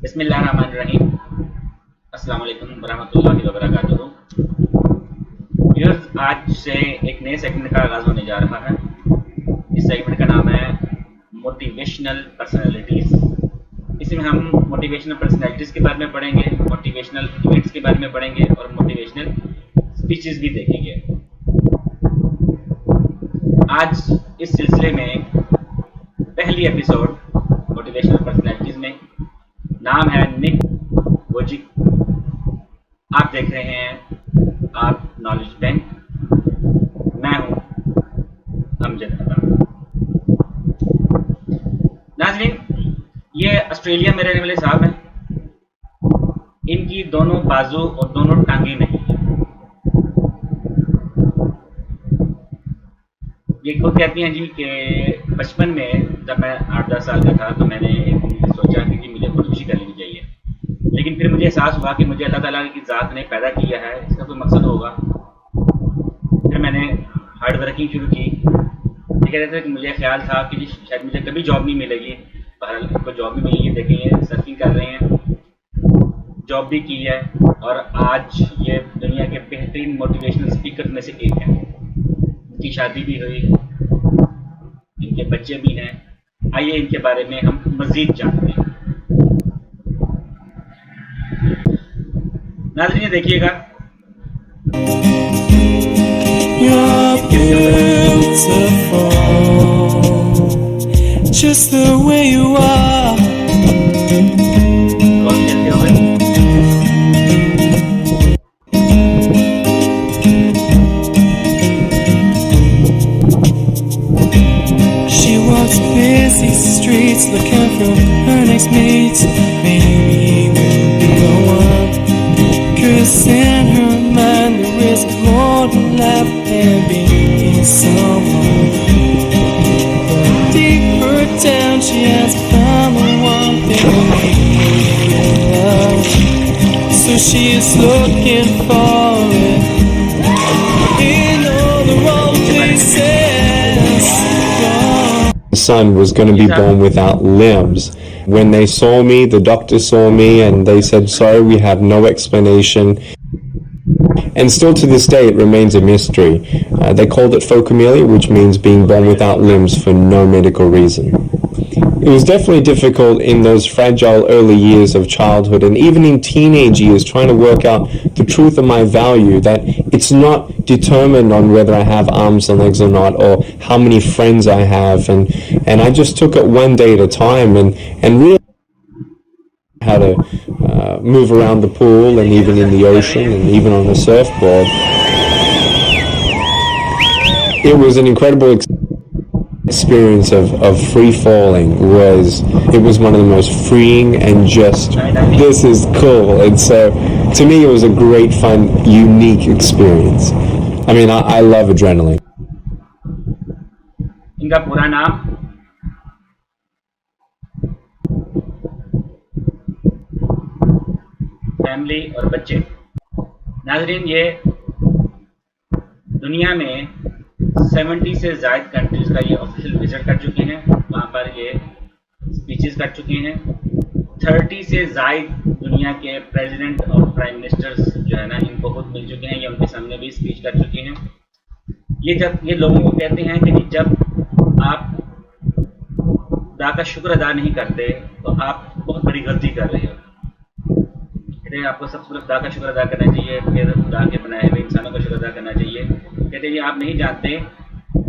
بسم اللہ الرحمن الرحیم. السلام علیکم ورحمۃ اللہ وبرکاتہ. ویورز، آج سے ایک نئے سیگمنٹ کا آغاز ہونے جا رہا ہے. اس سیگمنٹ کا نام ہے موٹیویشنل پرسنالٹیز. اس میں ہم موٹیویشنل پرسنالٹیز کے بارے میں پڑھیں گے، موٹیویشنل ایونٹس کے بارے میں پڑھیں گے اور موٹیویشنل اسپیچز بھی دیکھیں گے. آج اس سلسلے میں پہلی ایپیسوڈ موٹیویشنل پرسنالٹیز میں. نام ہے نک ووجک. آپ دیکھ رہے ہیں آپ نالج بینک. میں ہوں امجد عطا. ناظرین، یہ آسٹریلیا میں رہنے والے صاحب ہیں. ان کی دونوں بازو اور دونوں ٹانگیں نہیں ہیں. یہ خود کہتی ہیں جی کہ بچپن میں جب میں 8-10 سال کا تھا تو میں نے سوچا کہ مجھے خودکشی کر لینی چاہیے، لیکن پھر مجھے احساس ہوا کہ مجھے اللہ تعالیٰ کی ذات نے پیدا کیا ہے، اس کا کوئی مقصد ہوگا. پھر میں نے ہارڈ ورکنگ شروع کی. یہ کہتے تھے کہ مجھے خیال تھا کہ شاید مجھے کبھی جاب نہیں ملے گی. بہرحال ان کو جاب بھی ملی ہے. دیکھیں یہ سرفنگ کر رہے ہیں، جاب بھی کی ہے اور آج یہ دنیا کے بہترین موٹیویشنل اسپیکر میں سے ایک ہے. ان کی شادی بھی ہوئی، ان کے بچے بھی ہیں. آئیے ان کے بارے میں ہم مزید جانتے ہیں. ناظرین یہ دیکھیے گا. You're beautiful, just the way you are. کون کہتے ہوئے She walks busy streets looking for her next mate. Maybe we'll be the one. 'Cause in her mind there is more to life than being someone. Deeper down she has found the one thing we can love. So she is looking for it in all the wrong places. Son was going to be born without limbs. When they saw me, the doctor saw me and they said, sorry, we have no explanation. And still to this day, it remains a mystery. They called it phocomelia, which means being born without limbs for no medical reason. It was definitely difficult in those fragile early years of childhood and even in teenage years trying to work out the truth of my value, that it's not determined on whether I have arms and legs or not, or how many friends I have. And I just took it one day at a time and really how to move around the pool and even in the ocean and even on a surfboard. It was an incredible experience of free falling. It was one of the most freeing and just, this is cool. And so to me it was a great, fun, unique experience. I mean, I love adrenaline. ان کا پورا نام family اور بچے. ناظرین یہ دنیا میں 70 سے زائد کنٹریز کا یہ آفیشیل وزٹ کر چکے ہیں. وہاں پر یہ اسپیچز کر چکے ہیں. 30 سے زائد دنیا کے پریزیڈنٹ اور پرائم منسٹرز جو ہے نا ان کو خود مل چکے ہیں یا ان کے سامنے بھی اسپیچ کر چکے ہیں. یہ لوگوں کو کہتے ہیں کہ جب آپ خدا کا شکر ادا نہیں کرتے تو آپ بہت بڑی غلطی کر رہے ہو. کہتے ہیں آپ کو سب سے خدا کا شکر ادا کرنا چاہیے، پھر خدا کے بنائے ہوئے انسانوں کا شکر ادا کرنا چاہیے. کہتے ہیں آپ نہیں جانتے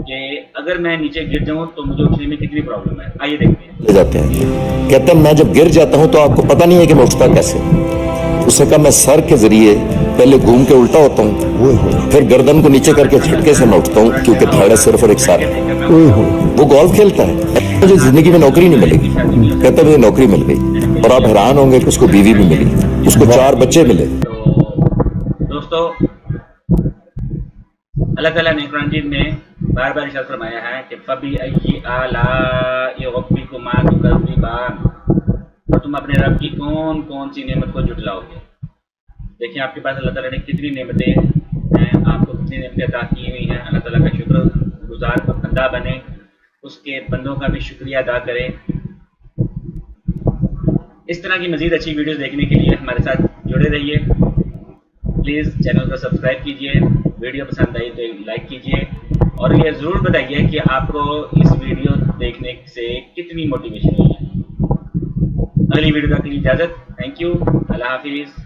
کہ اگر میں نیچے گر جاؤں تو مجھے اٹھنے میں کتنی پرابلم ہے. آئیے دیکھتے ہیں. لے جاتے ہیں، کہتے ہیں میں جب گر جاتا ہوں تو آپ کو پتہ نہیں ہے کہ میں اٹھتا کیسے. اس نے کہا میں سر کے ذریعے پہلے گھوم کے الٹا ہوتا ہوں، پھر گردن کو نیچے کر کے جھٹکے سے میں اٹھتا ہوں، کیونکہ تھرڈ ہے صرف اور ایک سر ہے. وہ گولف کھیلتا ہے. مجھے زندگی میں نوکری نہیں ملے گی. کہتا مجھے نوکری مل گئی اور آپ حیران ہوں گے کہ اس کو بیوی بھی ملی، اس کو 4 بچے ملے. تو دوستو، اللہ تعالیٰ نے قرآن مجید میں بار بار ارشاد فرمایا ہے کہ فَبِأَيِّ آلَاءِ رَبِّكُمَا تُكَذِّبَانِ، اور تم اپنے رب کی کون کون سی نعمت کو جھٹلاؤ گے. دیکھیں آپ کے پاس اللہ تعالیٰ نے کتنی نعمتیں ہیں، آپ کو کتنی نعمتیں عطا کی ہوئی ہیں. اللہ تعالیٰ کا شکر گزار بندہ بنے، اس کے بندوں کا بھی شکریہ ادا کرے. اس طرح کی مزید اچھی ویڈیوز دیکھنے کے لیے ہمارے ساتھ جڑے رہیے. پلیز چینل کو سبسکرائب کیجیے, ویڈیو پسند آئی تو لائک کیجیے, اور یہ ضرور بتائیے کہ آپ کو اس ویڈیو دیکھنے سے کتنی موٹیویشن ہوئی ہے. اگلی ویڈیو تک کی اجازت. Thank you. اللہ حافظ.